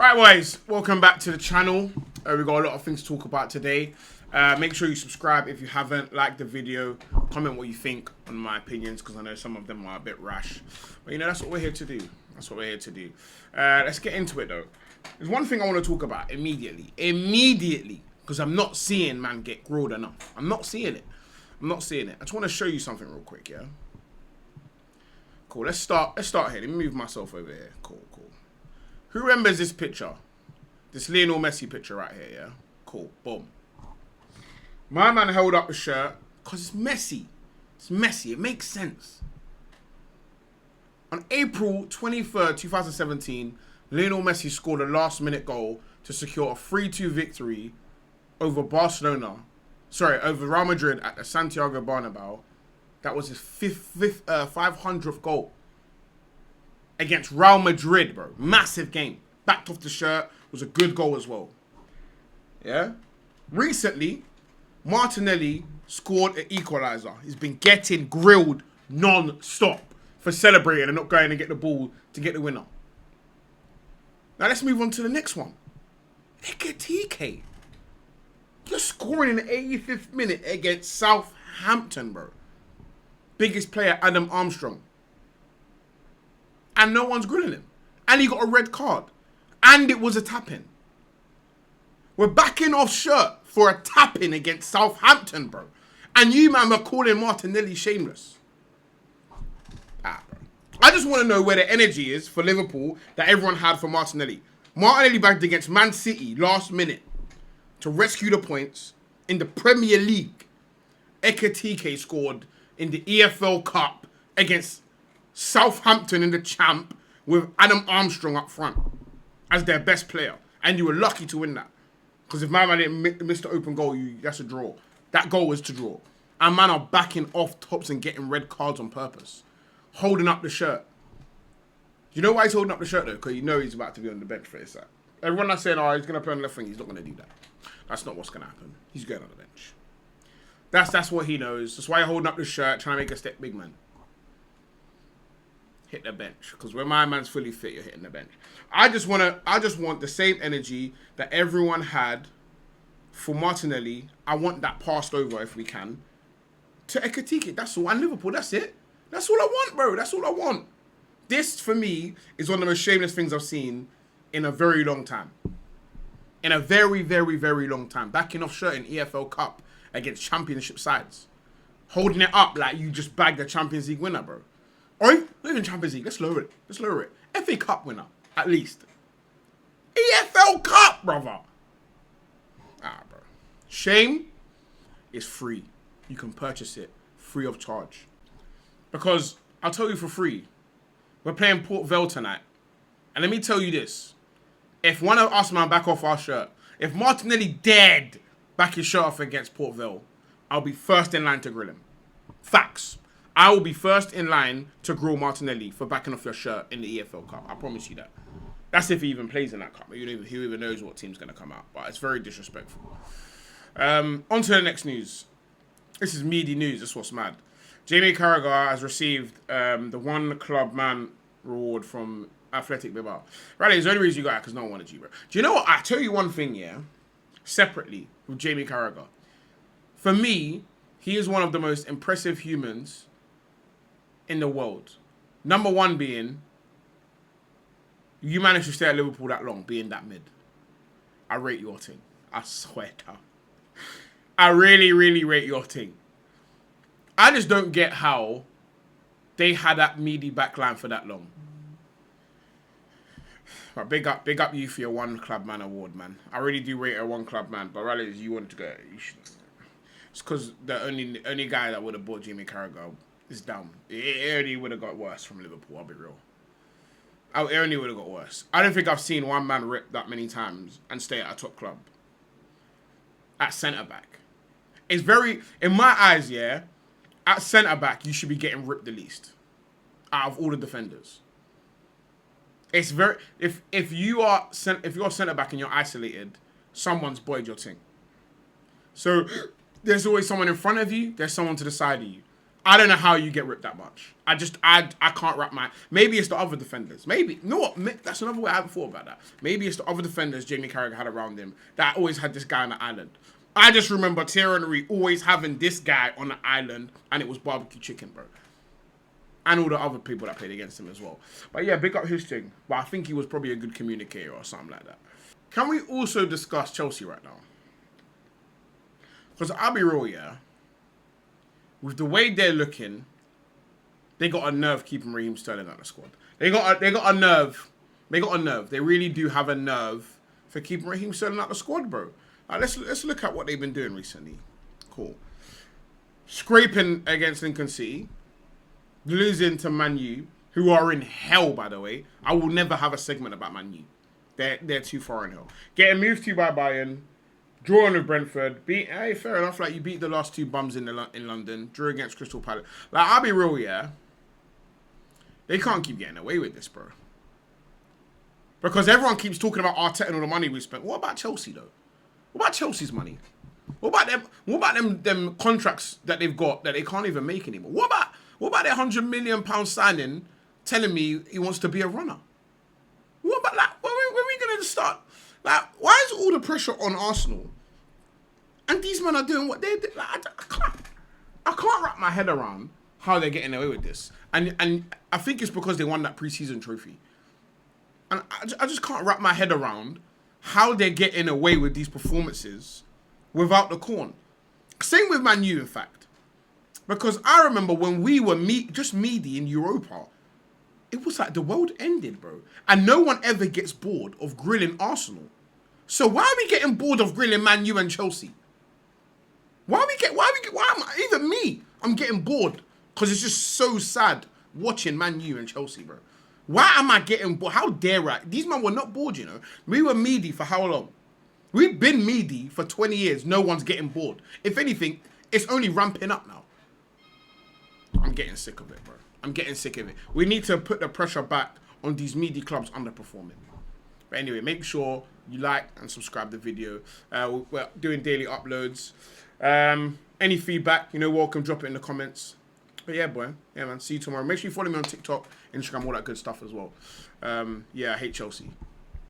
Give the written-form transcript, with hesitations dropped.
Right, boys, welcome back to the channel. We've got a lot of things to talk about today. Make sure you subscribe if you haven't, like the video, comment what you think on my opinions, because I know some of them are a bit rash. But you know, that's what we're here to do. That's what we're here to do. Let's get into it though. There's one thing I want to talk about immediately, because I'm not seeing man get grilled enough. I'm not seeing it. I just want to show you something real quick, yeah? Cool, let's start here. Let me move myself over here. Cool. Who remembers this picture? This Lionel Messi picture right here, yeah? Cool, boom. My man held up the shirt because it's messy. It's messy, it makes sense. On April 23rd, 2017, Lionel Messi scored a last-minute goal to secure a 3-2 victory over over Real Madrid at the Santiago Bernabeu. That was his 500th goal against Real Madrid, bro. Massive game. Backed off the shirt. Was a good goal as well. Yeah? Recently, Martinelli scored an equaliser. He's been getting grilled non-stop for celebrating and not going and get the ball to get the winner. Now let's move on to the next one. Ekitike. You're scoring in the 85th minute against Southampton, bro. Biggest player, Adam Armstrong. And no one's grilling him. And he got a red card. And it was a tap-in. We're backing off shirt for a tap-in against Southampton, bro. And you, man, are calling Martinelli shameless. Bro. I just want to know where the energy is for Liverpool that everyone had for Martinelli. Martinelli bagged against Man City last minute to rescue the points in the Premier League. Ekitike scored in the EFL Cup against Southampton in the champ with Adam Armstrong up front as their best player. And you were lucky to win that. Because if my man didn't miss the open goal, that's a draw. That goal was to draw. And man are backing off tops and getting red cards on purpose. Holding up the shirt. You know why he's holding up the shirt though? Because you know he's about to be on the bench for this. Everyone that's saying, oh, he's going to play on the left wing, he's not going to do that. That's not what's going to happen. He's going on the bench. That's what he knows. That's why he's holding up the shirt, trying to make a step big man. Hit the bench, because when my man's fully fit, you're hitting the bench. I just want the same energy that everyone had for Martinelli. I want that passed over if we can to Ekitike. That's all. And Liverpool. That's it. That's all I want, bro. That's all I want. This for me is one of the most shameless things I've seen in a very long time. In a very, very, very long time. Backing off shirt in EFL Cup against Championship sides, holding it up like you just bagged the Champions League winner, bro. Or not even Champions League. Let's lower it. FA Cup winner, at least. EFL Cup, brother. Bro. Shame is free. You can purchase it free of charge. Because, I'll tell you for free, we're playing Port Vale tonight. And let me tell you this. If one of us, man, back off our shirt, if Martinelli dared back his shirt off against Port Vale, I'll be first in line to grill him. Facts. I will be first in line to grill Martinelli for backing off your shirt in the EFL Cup. I promise you that. That's if he even plays in that cup. Who even knows what team's going to come out. But it's very disrespectful. On to the next news. This is meaty news. That's what's mad. Jamie Carragher has received the One Club Man reward from Athletic Bilbao. Right, it's the only reason you got it because no one wanted you, bro. Do you know what? I tell you one thing, yeah? Separately, with Jamie Carragher. For me, he is one of the most impressive humans in the world. Number one being, you managed to stay at Liverpool that long, being that mid. I rate your thing. I swear down. I really, really rate your thing. I just don't get how they had that meaty backline for that long. But big up you for your One Club Man award, man. I really do rate a One Club Man, but rather you wanted to go. It's because the only guy that would have bought Jamie Carragher is down. It only would have got worse from Liverpool, I'll be real. It only would have got worse. I don't think I've seen one man rip that many times and stay at a top club. At centre-back. It's very, in my eyes, yeah, at centre-back, you should be getting ripped the least. Out of all the defenders. It's very, if you're centre-back and you're isolated, someone's boyed your thing. So, there's always someone in front of you, there's someone to the side of you. I don't know how you get ripped that much. I can't wrap my... Maybe it's the other defenders. Maybe. You know what? That's another way I haven't thought about that. Maybe it's the other defenders Jamie Carragher had around him that always had this guy on the island. I just remember Thierry Henry always having this guy on the island, and it was barbecue chicken, bro. And all the other people that played against him as well. But yeah, big up his thing. But I think he was probably a good communicator or something like that. Can we also discuss Chelsea right now? Because I'll be real, yeah. With the way they're looking, they got a nerve keeping Raheem Sterling out of the squad. They got a nerve. They got a nerve. They really do have a nerve for keeping Raheem Sterling out of the squad, bro. Let's look at what they've been doing recently. Cool. Scraping against Lincoln City. Losing to Man U, who are in hell, by the way. I will never have a segment about Man U. They're too far in hell. Getting moved to by Bayern. Drawing with Brentford. Hey, fair enough. Like, you beat the last two bums in London. Drew against Crystal Palace. Like, I'll be real, yeah. They can't keep getting away with this, bro. Because everyone keeps talking about Arteta and all the money we spent. What about Chelsea, though? What about Chelsea's money? What about them? What about them contracts that they've got that they can't even make anymore? What about their £100 million signing telling me he wants to be a runner? What about that? When are we going to start? Like, why is all the pressure on Arsenal? And these men are doing what they did. Like, I can't wrap my head around how they're getting away with this. And I think it's because they won that preseason trophy. And I just can't wrap my head around how they're getting away with these performances without the corn. Same with Man U, in fact. Because I remember when we were just meaty in Europa, it was like the world ended, bro. And no one ever gets bored of grilling Arsenal. So why are we getting bored of grilling Man U and Chelsea? Even me, I'm getting bored. Because it's just so sad watching Man U and Chelsea, bro. Why am I getting bored? How dare I? These men were not bored, you know. We were meaty for how long? We've been meaty for 20 years. No one's getting bored. If anything, it's only ramping up now. I'm getting sick of it, bro. I'm getting sick of it. We need to put the pressure back on these meaty clubs underperforming. But anyway, make sure you like and subscribe the video. We're doing daily uploads. Any feedback, welcome. Drop it in the comments. But yeah, boy. Yeah, man. See you tomorrow. Make sure you follow me on TikTok, Instagram, all that good stuff as well. Yeah, I hate Chelsea.